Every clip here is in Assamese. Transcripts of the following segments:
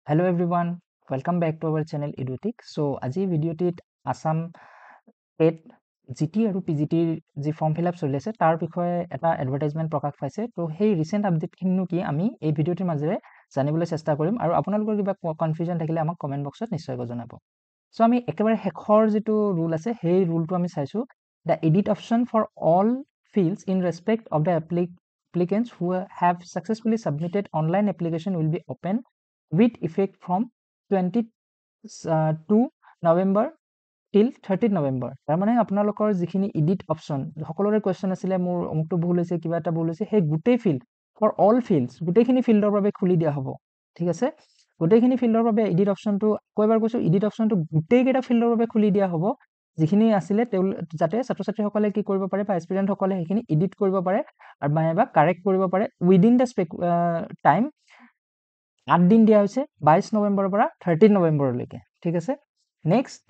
Hello everyone, welcome back to our channel Edutic. So আজি ভিডিওটিত আসাম টেট জিটি আৰু পিজিটিৰ যি ফৰ্ম ফিল আপ চলি আছে তাৰ বিষয়ে এটা এডভাৰটাইজমেণ্ট প্ৰকাশ পাইছে। তো সেই ৰিচেণ্ট আপডেটখিনিনো কি আমি এই ভিডিওটিৰ মাজেৰে জানিবলৈ চেষ্টা কৰিম আৰু আপোনালোকৰ কিবা কনফিউজন থাকিলে আমাক কমেণ্ট বক্সত নিশ্চয়কৈ জনাব। চ' আমি একেবাৰে শেষৰ যিটো ৰুল আছে সেই ৰুলটো আমি চাইছোঁ। The edit option for all fields in respect of the applicants who have successfully submitted online application will be open with effect from 22 November till 30 November. তাৰ মানে আপোনালোকৰ যিখিনি এডিট অপশ্যন সকলোৰে কোৱেশ্চন আছিলে মোৰ অমুকটো ভুল হৈছে কিবা এটা ভুল হৈছে সেই গোটেই ফিল্ড ফৰ অল ফিল্ডছ গোটেইখিনি ফিল্ডৰ বাবে খুলি দিয়া হ'ব। ঠিক আছে, গোটেইখিনি ফিল্ডৰ বাবে এডিট অপশ্যনটো কয়বাৰ কৈছোঁ এডিট অপশ্যনটো গোটেইকেইটা ফিল্ডৰ বাবে খুলি দিয়া হ'ব। যিখিনি আছিলে যাতে ছাত্ৰ ছাত্ৰীসকলে কি কৰিব পাৰে বা এস্পিৰেণ্টসকলে সেইখিনি এডিট কৰিব পাৰে আৰু বা কাৰেক্ট কৰিব পাৰে উইদিন দ্য টাইম 8 দিন দিয়া হৈছে 22 নৱেম্বৰৰ পৰা 13 নৱেম্বৰলৈকে। ঠিক আছে, নেক্সট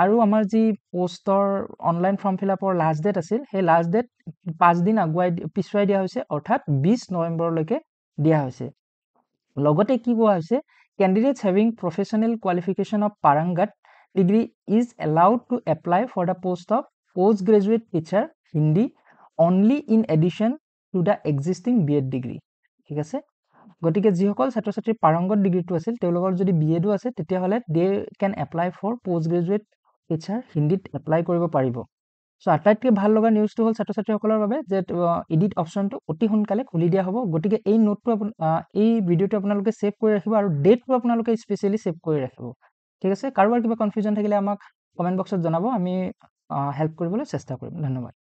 আৰু আমাৰ যি পোষ্টৰ অনলাইন ফৰ্ম ফিল আপৰ লাষ্ট ডেট আছিল সেই লাষ্ট ডেট 5 দিন পিছুৱাই দিয়া হৈছে, অৰ্থাৎ 20 নৱেম্বৰলৈকে দিয়া হৈছে। লগতে কি কোৱা হৈছে candidates having professional qualification of Parangat degree is allowed to apply for the post of postgraduate teacher Hindi only in addition to the existing B.Ed degree. ঠিক আছে, গতিকে যিসকল ছাত্ৰ ছাত্ৰীৰ পাৰংগত ডিগ্ৰীটো আছিল তেওঁলোকৰ যদি BEdও আছে তেতিয়াহ'লে they can apply for post graduate teacher হিন্দীত এপ্লাই কৰিব পাৰিব। চ' আটাইতকৈ ভাল লগা নিউজটো হ'ল ছাত্ৰ ছাত্ৰীসকলৰ বাবে যে এডিট অপশ্যনটো অতি সোনকালে খুলি দিয়া হ'ব। গতিকে এই নোটটো এই ভিডিঅ'টো আপোনালোকে ছেভ কৰি ৰাখিব আৰু ডেটটো আপোনালোকে স্পেচিয়েলি ছেভ কৰি ৰাখিব। ঠিক আছে, কাৰোবাৰ কিবা কনফিউজন থাকিলে আমাক কমেণ্ট বক্সত জনাব, আমি হেল্প কৰিবলৈ চেষ্টা কৰিম। ধন্যবাদ।